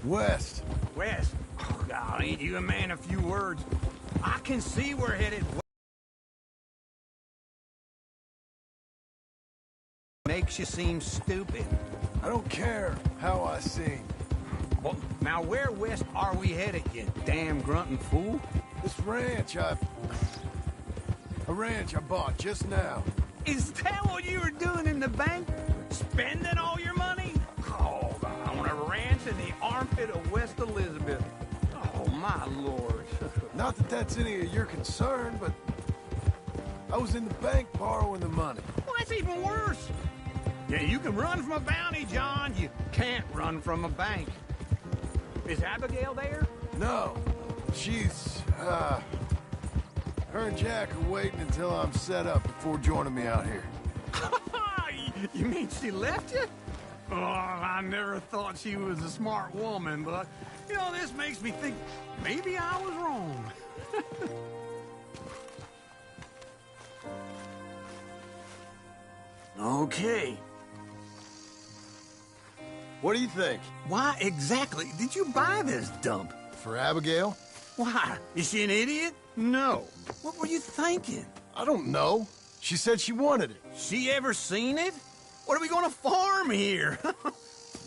West. West? Oh, God, ain't you a man of few words? I can see we're headed west. Makes you seem stupid. I don't care how I seem. Well, now where west are we headed, you damn grunting fool? This ranch a ranch I bought just now. Is that what you were doing in the bank? Spending all your money? Oh, I want a ranch in the armpit of West Elizabeth. Oh, my lord. Not that that's any of your concern, but I was in the bank borrowing the money. Well, that's even worse. Yeah, you can run from a bounty, John. You can't run from a bank. Is Abigail there? No. She's, her and Jack are waiting until I'm set up before joining me out here. You mean she left you? Oh, I never thought she was a smart woman, but, you know, this makes me think maybe I was wrong. Okay. What do you think? Why exactly did you buy this dump? For Abigail? Why? Is she an idiot? No. What were you thinking? I don't know. She said she wanted it. She ever seen it? What are we gonna farm here?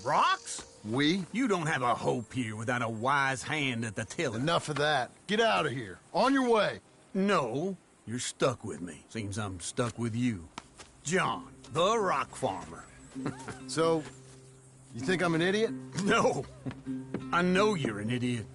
Rocks? We? You don't have a hope here without a wise hand at the tiller. Enough of that. Get out of here. On your way. No, you're stuck with me. Seems I'm stuck with you. John, the rock farmer. So, you think I'm an idiot? No. I know you're an idiot.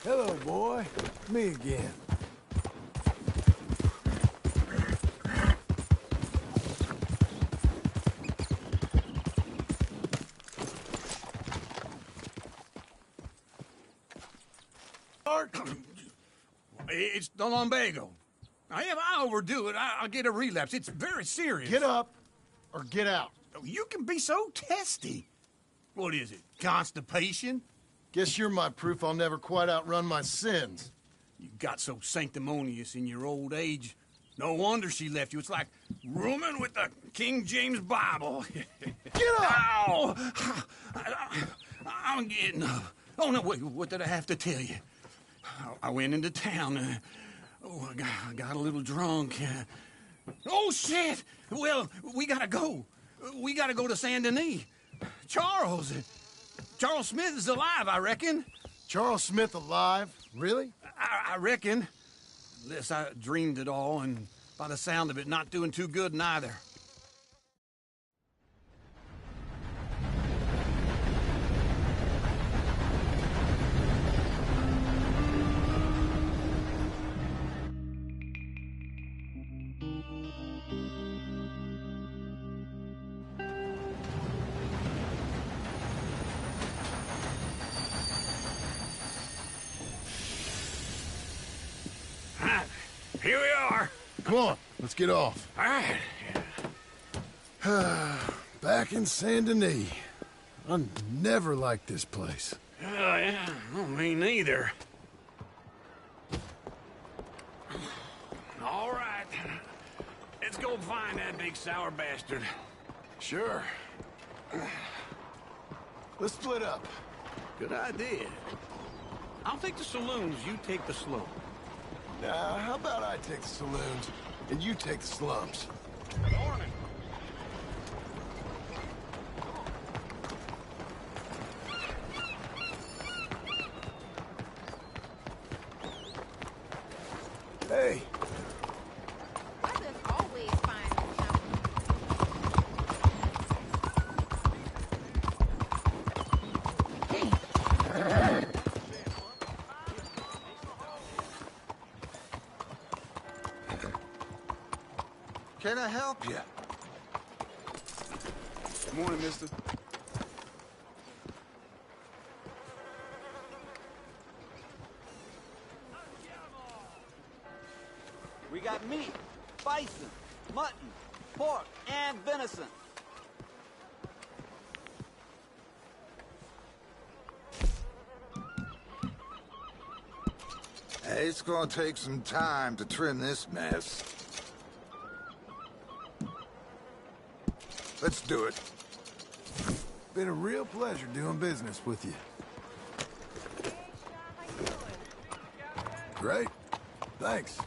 Hello, boy. Me again. It's the lumbago. Now, if I overdo it, I'll get a relapse. It's very serious. Get up or get out. You can be so testy. What is it, constipation? Guess you're my proof I'll never quite outrun my sins. You got so sanctimonious in your old age. No wonder she left you. It's like rooming with the King James Bible. Get up! Ow! I'm getting up. Oh, no, wait, what did I have to tell you? I went into town. I got a little drunk. Oh, shit! Well, we gotta go. We gotta go to Saint Denis. Charles Smith is alive, I reckon. Charles Smith alive? Really? I reckon. Unless I dreamed it all, and by the sound of it, not doing too good neither. Here we are. Come on, let's get off. All right. Back in Saint Denis. I never liked this place. Yeah, well, me neither. All right. Let's go find that big sour bastard. Sure. Let's split up. Good idea. I'll take the saloons, you take the slope. Now, how about I take the saloons, and you take the slums? Morning. Can I help you? Good morning, mister. We got meat, bison, mutton, pork, and venison. It's gonna take some time to trim this mess. Let's do it. Been a real pleasure doing business with you. Great. Thanks.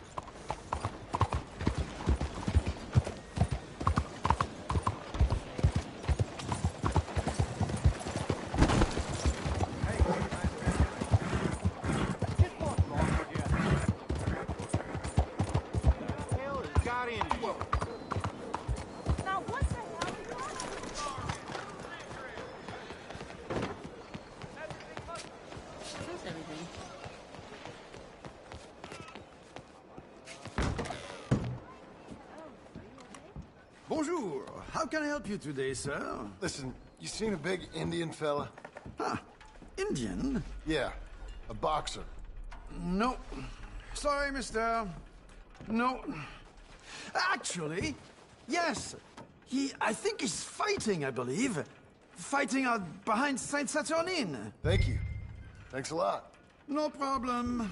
Bonjour. How can I help you today, sir? Listen, you seen a big Indian fella? Huh. Indian? Yeah, a boxer. No. Sorry, mister. No. Actually, yes. I think he's fighting, I believe. Fighting out behind Saint Saturnine. Thank you. Thanks a lot. No problem.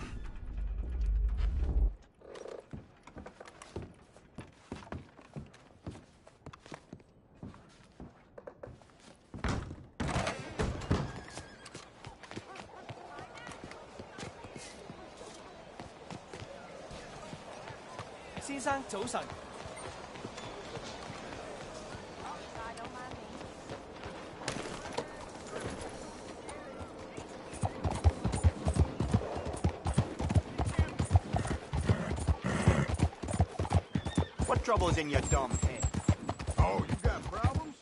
What trouble's in your dumb head? Oh, you got problems?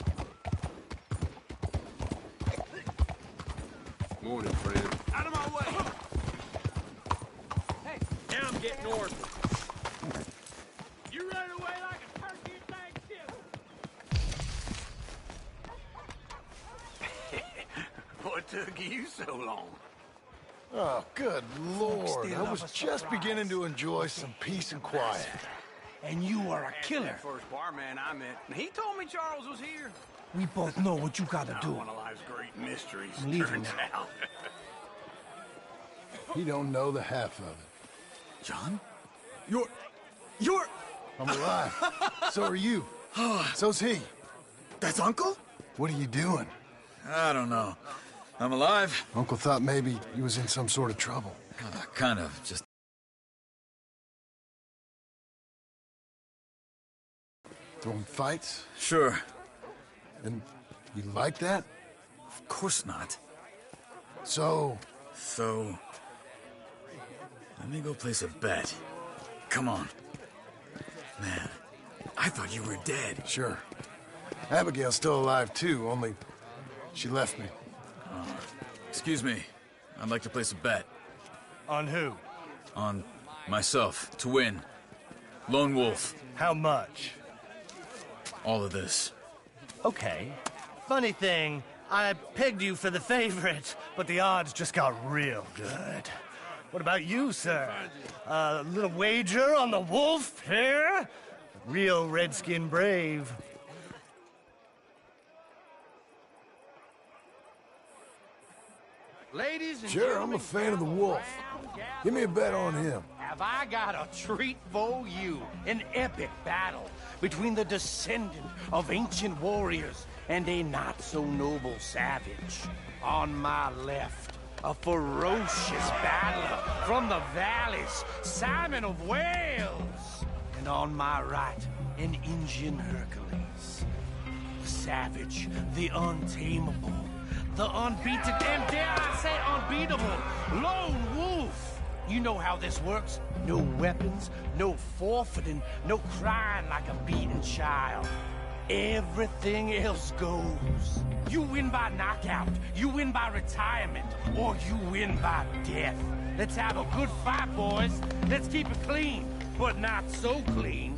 Morning, friend. Out of my way! Hey, now I'm getting orders. You run away like a turkey at Thanksgiving. What took you so long? Oh, good Lord. I was just beginning to enjoy some peace and quiet. And you are a killer. That first barman I met, he told me Charles was here. We both know what you gotta do. One of life's great mysteries, I'm leaving turns now. out. He don't know the half of it. John? You're... I'm alive. So are you. So's he. That's Uncle? What are you doing? I don't know. I'm alive. Uncle thought maybe he was in some sort of trouble. Kind of. Just... Throwing fights? Sure. And you like that? Of course not. So, let me go place a bet. Come on. Man, I thought you were dead. sure. Abigail's still alive too, only she left me. Excuse me. I'd like to place a bet. On who? On myself, to win. Lone Wolf. How much? All of this. Okay. Funny thing, I pegged you for the favorite, but the odds just got real good. What about you, sir? A little wager on the wolf here? Real redskin brave. Ladies and Sure, I'm a fan of the wolf. Give me a bet on him. have I got a treat for you. An epic battle between the descendant of ancient warriors and a not-so-noble savage. On my left, a ferocious battler from the valleys, Simon of Wales. And on my right, an Indian Hercules. The savage, the untamable, the unbeaten, and dare I say unbeatable, Lone Wolf. You know how this works. No weapons, no forfeiting, no crying like a beaten child. Everything else goes. You win by knockout, you win by retirement, or you win by death. Let's have a good fight, boys. Let's keep it clean, but not so clean.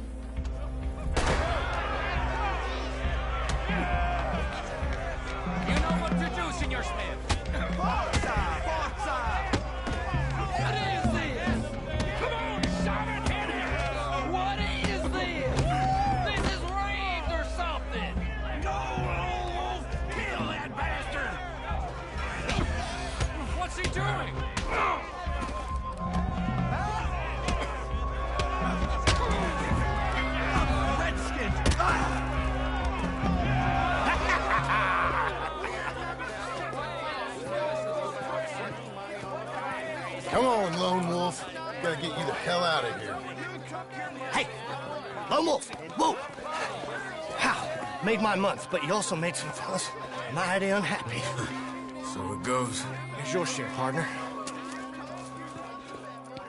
Come on, Lone Wolf. Gotta get you the hell out of here. Hey, Lone Wolf, whoa! How? Made my month, but you also made some fellas mighty unhappy. So it goes. Here's your share, partner.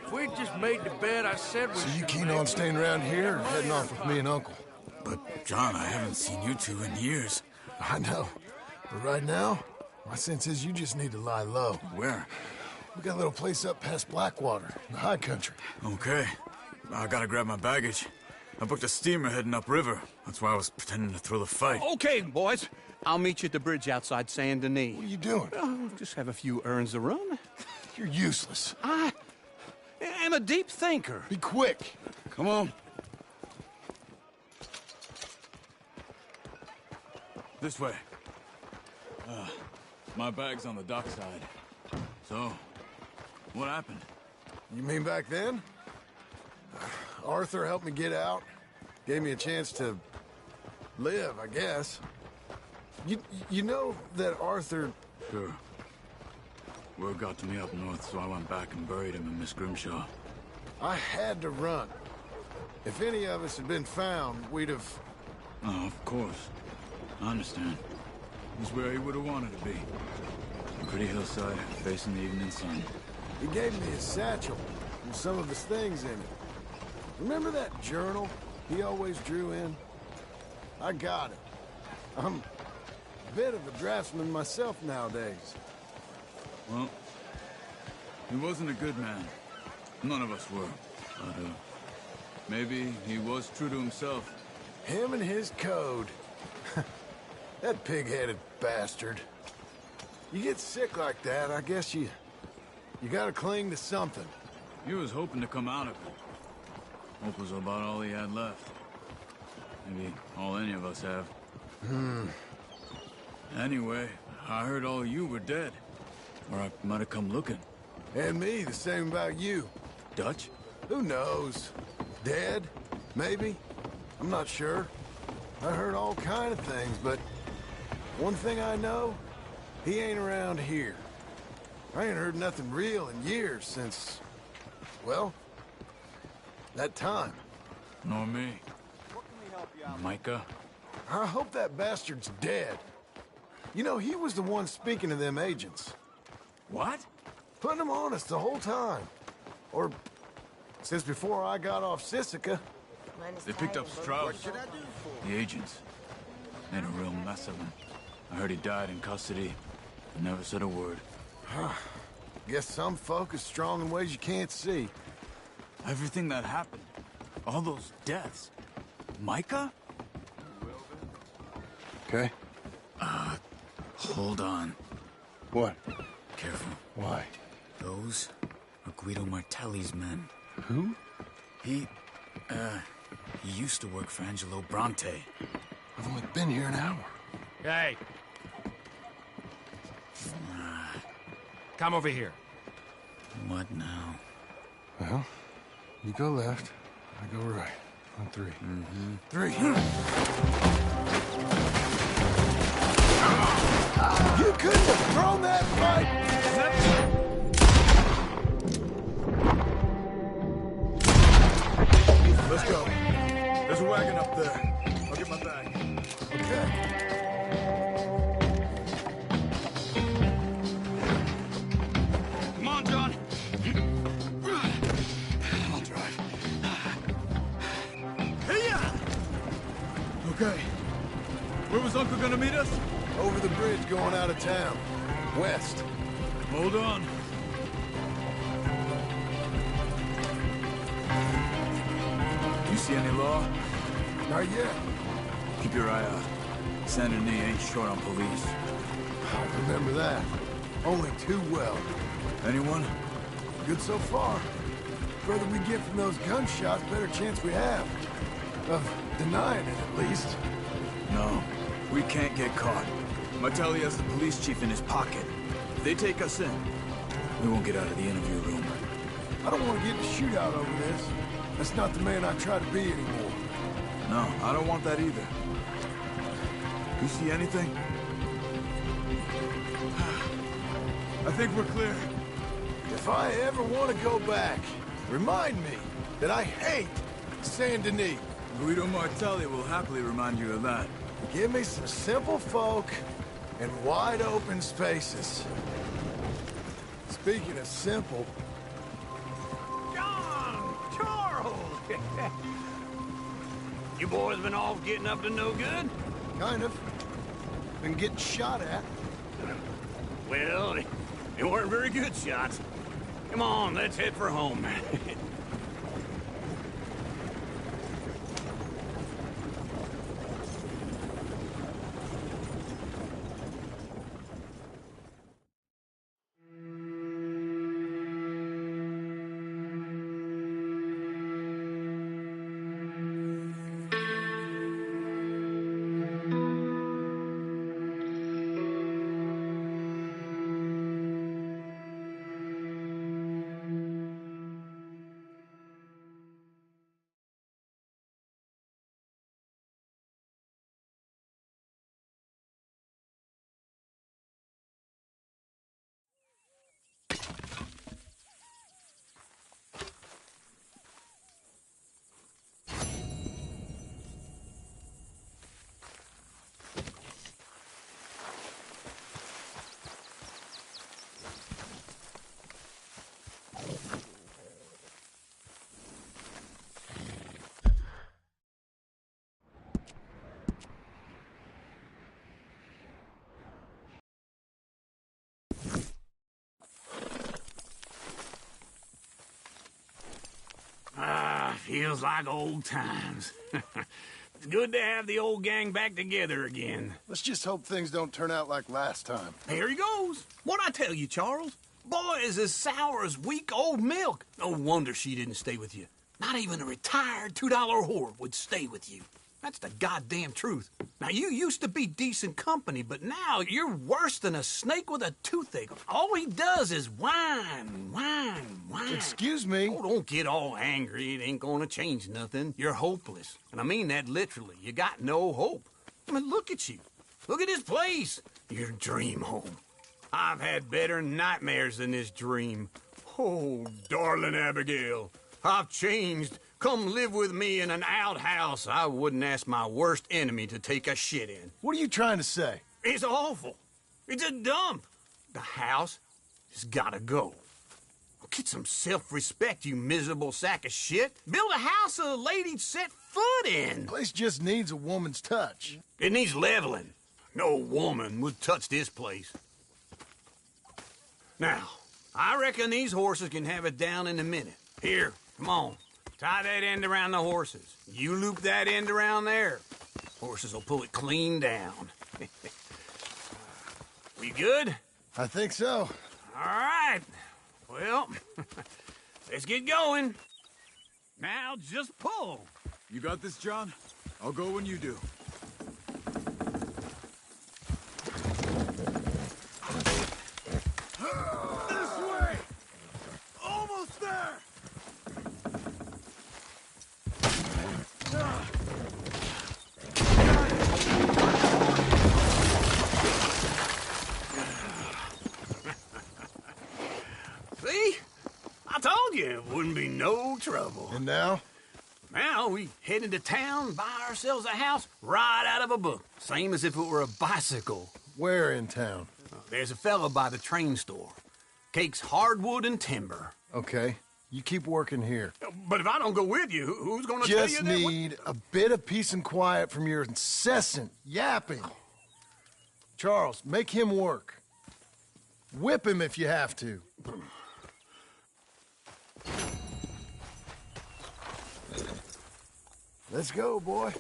If we just made the bed I said we So you should keen make, on staying around here or heading off with me and Uncle? But, John, I haven't seen you two in years. I know. But right now, my sense is you just need to lie low. Where? We got a little place up past Blackwater, in the high country. Okay. I gotta grab my baggage. I booked a steamer heading upriver. That's why I was pretending to throw the fight. Okay, boys. I'll meet you at the bridge outside Saint Denis. What are you doing? Oh, just have a few errands to run. You're useless. I am a deep thinker. Be quick. Come on. This way. My bag's on the dockside. So, what happened? You mean back then? Arthur helped me get out. Gave me a chance to live, I guess. You know that Arthur... Sure. Word got to me up north, so I went back and buried him in Miss Grimshaw. I had to run. If any of us had been found, we'd have... Oh, of course. I understand. He's where he would have wanted to be. A pretty hillside, facing the evening sun. He gave me his satchel and some of his things in it. Remember that journal he always drew in? I got it. I'm a bit of a draftsman myself nowadays. Well, he wasn't a good man. None of us were. But, maybe he was true to himself. Him and his code. That pig-headed bastard. You get sick like that, I guess you gotta cling to something. He was hoping to come out of it. Hope was about all he had left. Maybe all any of us have. Anyway, I heard all you were dead. Or I might have come looking. And me, the same about you. Dutch? Who knows? Dead? Maybe? I'm not sure. I heard all kind of things, but one thing I know, he ain't around here. I ain't heard nothing real in years since, well, that time. Nor me. Micah? I hope that bastard's dead. You know, he was the one speaking to them agents. What? Putting them on us the whole time. Or since before I got off Sisika. They picked up Strauss. The agents. Made a real mess of him. I heard he died in custody. I never said a word. Guess some folk is strong in ways you can't see. Everything that happened. All those deaths. Micah? Okay. Hold on. What? Careful. Why? Those are Guido Martelli's men. Who? He used to work for Angelo Bronte. I've only been here an hour. Hey. Come over here. What now? Well, you go left, I go right. On three. Three. You couldn't have thrown that right! Let's go. There's a wagon up there. I'll get my bag. Okay. Come on, John. I'll drive. Okay. Where was Uncle gonna meet us? Over the bridge going out of town. West. Hold on. You see any law? Not yet. Keep your eye out. Saint Denis ain't short on police. I remember that. Only too well. Anyone? Good so far. Further we get from those gunshots, better chance we have. Of denying it, at least. No. We can't get caught. Martelli has the police chief in his pocket. If they take us in, we won't get out of the interview room. I don't want to get in a shootout over this. That's not the man I try to be anymore. No, I don't want that either. You see anything? I think we're clear. If I ever want to go back, remind me that I hate Saint Denis. Guido Martelli will happily remind you of that. Give me some simple folk and wide open spaces. Speaking of simple, John! Charles! You boys been off getting up to no good? kind of. Been getting shot at. Well, they weren't very good shots. Come on, let's head for home. Feels like old times. It's good to have the old gang back together again. Let's just hope things don't turn out like last time. Here he goes. What'd I tell you, Charles? Boy is as sour as weak old milk. No wonder she didn't stay with you. Not even a retired $2 whore would stay with you. That's the goddamn truth. Now, you used to be decent company, but now you're worse than a snake with a toothache. All he does is whine, whine, whine. Excuse me? Oh, don't get all angry. It ain't gonna change nothing. You're hopeless. And I mean that literally. You got no hope. I mean, look at you. Look at this place. Your dream home. I've had better nightmares than this dream. Oh, darling Abigail, I've changed. Come live with me in an outhouse I wouldn't ask my worst enemy to take a shit in. What are you trying to say? It's awful. It's a dump. The house has gotta go. Get some self-respect, you miserable sack of shit. Build a house a lady'd set foot in. Place just needs a woman's touch. It needs leveling. No woman would touch this place. Now, I reckon these horses can have it down in a minute. Here, come on. Tie that end around the horses. You loop that end around there. Horses will pull it clean down. We good? I think so. All right. Well, let's get going. Now just pull. You got this, John? I'll go when you do. This way! Almost there! See? I told you it wouldn't be no trouble. And now? Now we head into town, buy ourselves a house right out of a book. Same as if it were a bicycle. Where in town? There's a fella by the train store. Cakes hardwood and timber. Okay, you keep working here. But if I don't go with you, who's gonna tell you Just that? need a bit of peace and quiet from your incessant yapping. Charles, make him work. Whip him if you have to. Let's go, boy.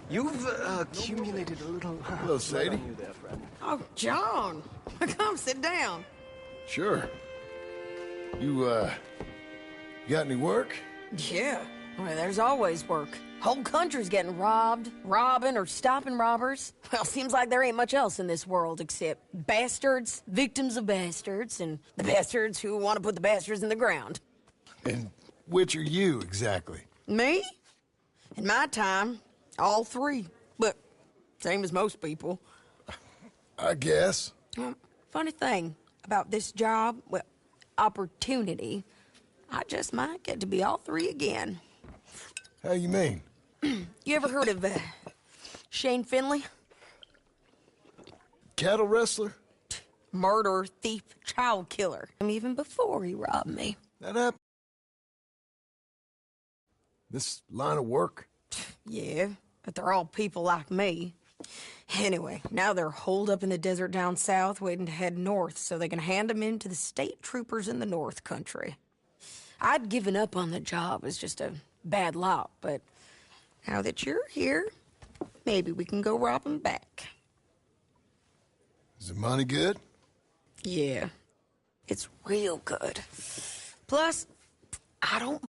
You've accumulated a little... Hello, Sadie. Oh, John. Come sit down. Sure. You got any work? Yeah. Well, there's always work. Whole country's getting robbed, robbing, or stopping robbers. Well, seems like there ain't much else in this world except bastards, victims of bastards, and the bastards who want to put the bastards in the ground. And which are you, exactly? Me? In my time, all three. But same as most people. I guess. Funny thing about this job, well, opportunity, I just might get to be all three again. How you mean? You ever heard of Shane Finley? Cattle wrestler? Murderer, thief, child killer. Even before he robbed me. That happened? This line of work? Yeah, but they're all people like me. Anyway, now they're holed up in the desert down south, waiting to head north so they can hand them in to the state troopers in the north country. I'd given up on the job as just a bad lot, but now that you're here, maybe we can go rob them back. Is the money good? Yeah, it's real good. Plus, I don't